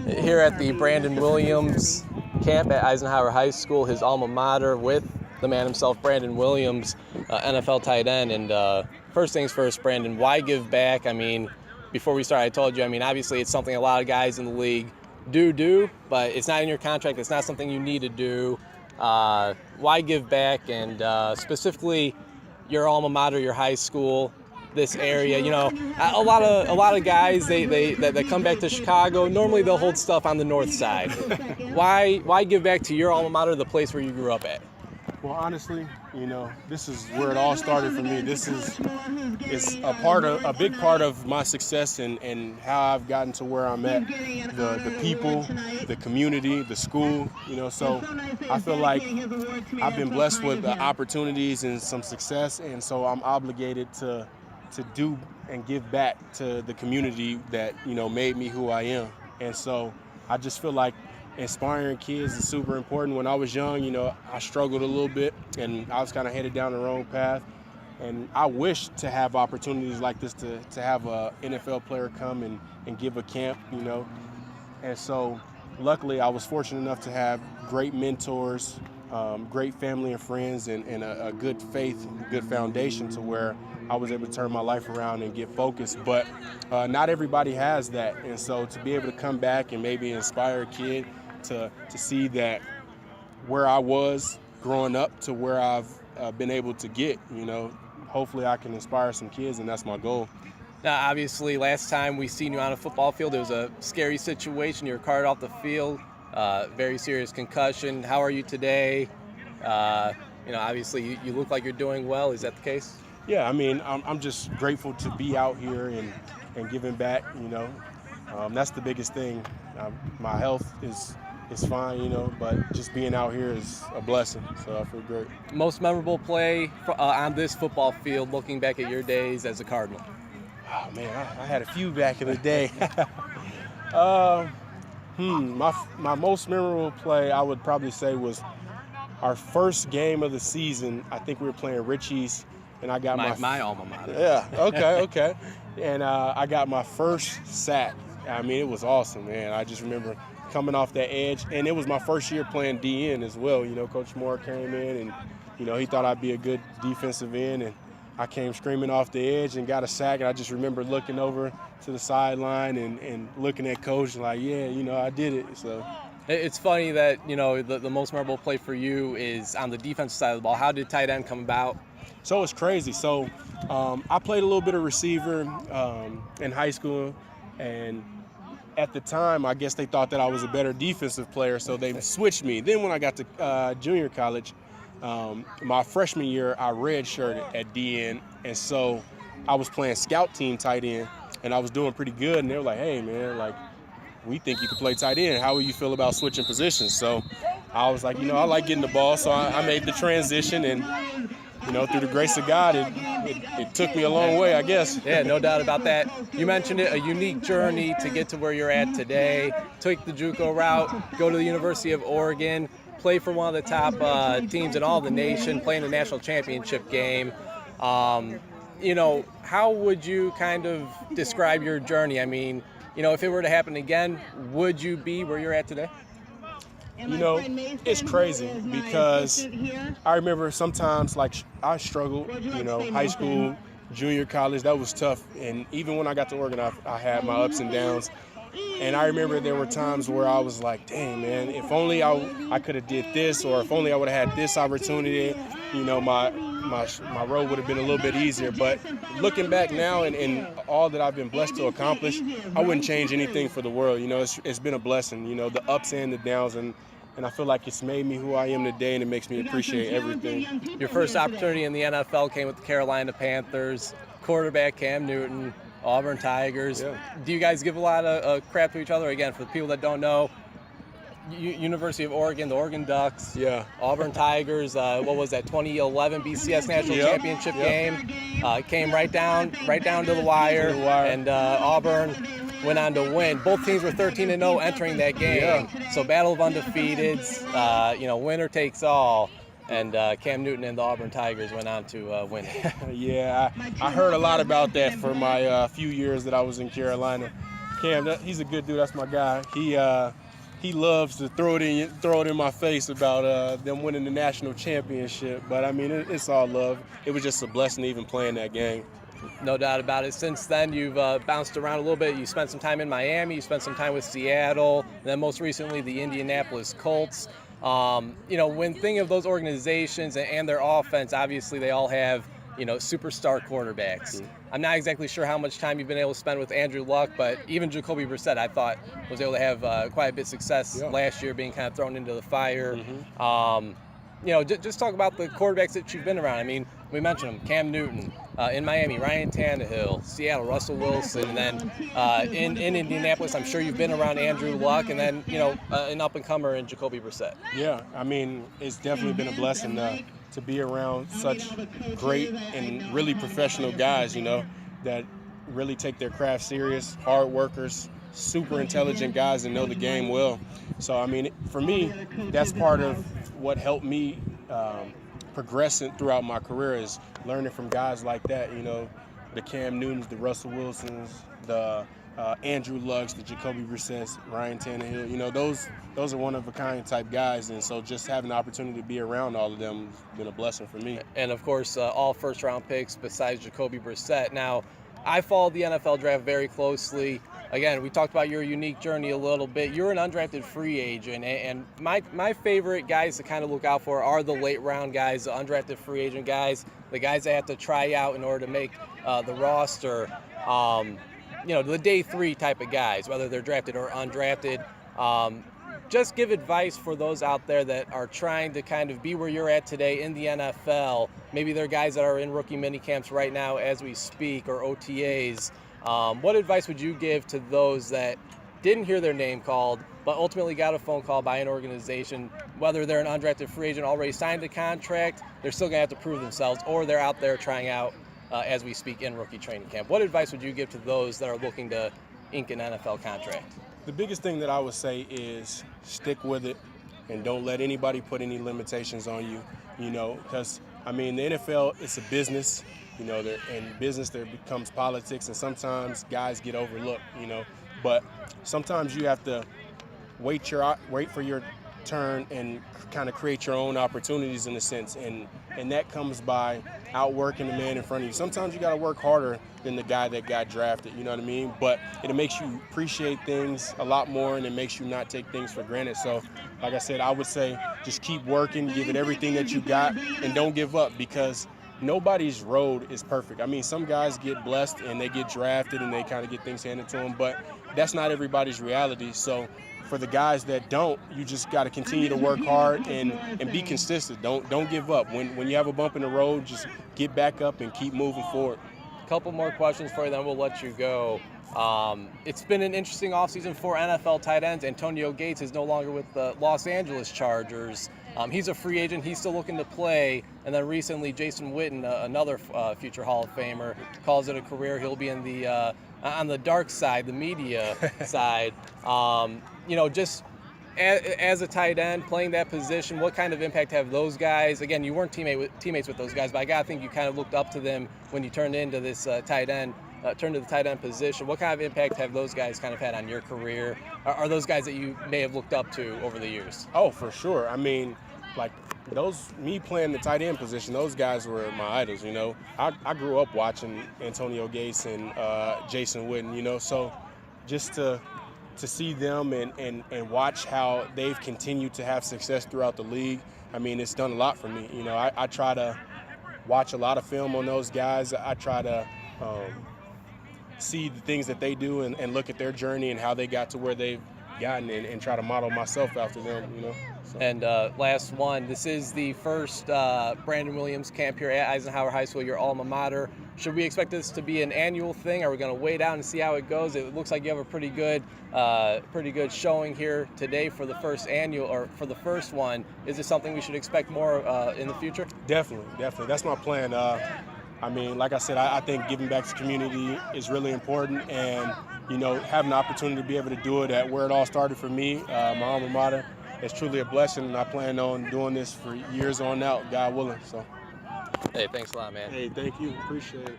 here at the Brandon Williams camp at Eisenhower High School, his alma mater, with the man himself, Brandon Williams, NFL tight end. And first things first, Brandon, why give back? I mean, before we start, I told you, obviously it's something a lot of guys in the league do, but it's not in your contract. It's not something you need to do. Why give back? And specifically your alma mater, your high school, this area, a lot of guys that come back to Chicago, normally they'll hold stuff on the north side. Why give back to your alma mater, the place where you grew up at? Well, honestly, this is where it all started for me. It's a big part of my success and how I've gotten to where I'm at. The people, the community, the school, so I feel like I've been blessed with the opportunities and some success, and so I'm obligated to do and give back to the community that, made me who I am. And so I just feel like inspiring kids is super important. When I was young, I struggled a little bit and I was kind of headed down the wrong path. And I wish to have opportunities like this to have a NFL player come and give a camp, And so luckily I was fortunate enough to have great mentors, great family and friends, and a good faith, good foundation to where I was able to turn my life around and get focused. But not everybody has that. And so to be able to come back and maybe inspire a kid to see that where I was growing up to where I've been able to get, hopefully I can inspire some kids, and that's my goal. Now, obviously, last time we seen you on a football field, it was a scary situation. You were carted off the field, very serious concussion. How are you today? Obviously, you look like you're doing well. Is that the case? Yeah, I'm just grateful to be out here and giving back, That's the biggest thing. My health is fine, but just being out here is a blessing, so I feel great. Most memorable play on this football field, looking back at your days as a Cardinal? Oh, man, I had a few back in the day. My most memorable play, I would probably say, was our first game of the season. I think we were playing Richie's, and I got my alma mater. Yeah, okay. And I got my first sack. It was awesome, man. I just remember coming off that edge, and it was my first year playing DN as well. Coach Moore came in, and he thought I'd be a good defensive end, and I came screaming off the edge and got a sack. And I just remember looking over to the sideline and looking at Coach like, yeah, I did it. So it's funny that the most memorable play for you is on the defensive side of the ball. How did tight end come about? So it's crazy. So I played a little bit of receiver in high school, and at the time, I guess they thought that I was a better defensive player, so they switched me. Then when I got to junior college, my freshman year, I redshirted at DN, and so I was playing scout team tight end, and I was doing pretty good, and they were like, hey, man, we think you can play tight end. How will you feel about switching positions? So I was like, I like getting the ball, so I made the transition, and through the grace of God, it took me a long way, I guess. Yeah, no doubt about that. You mentioned it, a unique journey to get to where you're at today. Take the JUCO route, go to the University of Oregon, play for one of the top teams in all the nation, play in the national championship game. How would you kind of describe your journey? If it were to happen again, would you be where you're at today? It's crazy because I remember sometimes I struggled, high school, junior college, that was tough. And even when I got to Oregon, I had my ups and downs. And I remember there were times where I was like, dang, man, if only I could have did this, or if only I would have had this opportunity, my road would have been a little bit easier. But looking back now and all that I've been blessed to accomplish, I wouldn't change anything for the world. It's been a blessing, the ups and the downs, and I feel like it's made me who I am today, and it makes me appreciate everything. Your first opportunity in the NFL came with the Carolina Panthers, quarterback Cam Newton, Auburn Tigers. Yeah. Do you guys give a lot of crap to each other? Again, for the people that don't know, University of Oregon, the Oregon Ducks, Auburn Tigers, what was that, 2011 BCS National Championship game? Came right down to the wire, and Auburn went on to win. Both teams were 13-0 entering that game. Yeah. So battle of undefeateds, winner takes all. And Cam Newton and the Auburn Tigers went on to win. Yeah, I heard a lot about that for my few years that I was in Carolina. Cam, he's a good dude. That's my guy. He loves to throw it in my face about them winning the national championship. But I mean, it's all love. It was just a blessing to even play in that game. No doubt about it. Since then, you've bounced around a little bit. You spent some time in Miami. You spent some time with Seattle. And then most recently, the Indianapolis Colts. When thinking of those organizations and their offense, obviously they all have, superstar quarterbacks. Mm-hmm. I'm not exactly sure how much time you've been able to spend with Andrew Luck, but even Jacoby Brissett, I thought, was able to have quite a bit of success last year, being kind of thrown into the fire. Mm-hmm. Just talk about the quarterbacks that you've been around. I mean, we mentioned them: Cam Newton in Miami, Ryan Tannehill, Seattle, Russell Wilson, and then in Indianapolis, I'm sure you've been around Andrew Luck, and then an up-and-comer in Jacoby Brissett. Yeah, I mean, it's definitely been a blessing to be around such great and really professional guys, that really take their craft serious, hard workers, super intelligent guys that know the game well. So, I mean, for me, that's part of what helped me progressing throughout my career, is learning from guys like that, the Cam Newtons, the Russell Wilsons, the Andrew Lucks, the Jacoby Brissetts, Ryan Tannehill. Those are one-of-a-kind type guys, and so just having the opportunity to be around all of them has been a blessing for me. And, of course, all first-round picks besides Jacoby Brissett. Now, I followed the NFL draft very closely. Again, we talked about your unique journey a little bit. You're an undrafted free agent, and my favorite guys to kind of look out for are the late-round guys, the undrafted free agent guys, the guys that have to try out in order to make the roster. The day three type of guys, whether they're drafted or undrafted. Just give advice for those out there that are trying to kind of be where you're at today in the NFL. Maybe they're guys that are in rookie minicamps right now as we speak, or OTAs. What advice would you give to those that didn't hear their name called, but ultimately got a phone call by an organization, whether they're an undrafted free agent, already signed a contract, they're still going to have to prove themselves, or they're out there trying out as we speak in rookie training camp? What advice would you give to those that are looking to ink an NFL contract? The biggest thing that I would say is stick with it and don't let anybody put any limitations on you, because, I mean, the NFL, it's a business, in business there becomes politics, and sometimes guys get overlooked, but sometimes you have to wait for your turn and kind of create your own opportunities in a sense, and that comes by outworking the man in front of you. Sometimes you got to work harder than the guy that got drafted, you know what I mean? But it makes you appreciate things a lot more, and it makes you not take things for granted. So, like I said, I would say just keep working, give it everything that you got, and don't give up, because nobody's road is perfect. I mean, some guys get blessed and they get drafted and they kind of get things handed to them, but that's not everybody's reality. So for the guys that don't, you just got to continue to work hard and be consistent. Don't give up. When you have a bump in the road, just get back up and keep moving forward. A couple more questions for you, then we'll let you go. It's been an interesting offseason for NFL tight ends. Antonio Gates is no longer with the Los Angeles Chargers. He's a free agent. He's still looking to play. And then recently, Jason Witten, another future Hall of Famer, calls it a career. He'll be in the on the dark side, the media side. Just as a tight end, playing that position, what kind of impact have those guys? Again, you weren't teammates with those guys, but I gotta think you kind of looked up to them when you turned into this tight end. Turned to the tight end position. What kind of impact have those guys kind of had on your career? Are those guys that you may have looked up to over the years? Oh, for sure. I mean, like me playing the tight end position, those guys were my idols, I grew up watching Antonio Gates and Jason Witten, so just to see them and watch how they've continued to have success throughout the league, I mean, it's done a lot for me. I try to watch a lot of film on those guys. I try to see the things that they do and look at their journey and how they got to where they've gotten and try to model myself after them, So. And last one, this is the first Brandon Williams camp here at Eisenhower High School, your alma mater. Should we expect this to be an annual thing? Are we going to wait out and see how it goes? It looks like you have a pretty good showing here today for the first annual, or for the first one. Is this something we should expect more in the future? Definitely. That's my plan. I mean, like I said, I think giving back to the community is really important, and, having the opportunity to be able to do it at where it all started for me, my alma mater, it's truly a blessing, and I plan on doing this for years on out, God willing. So. Hey, thanks a lot, man. Hey, thank you. Appreciate it.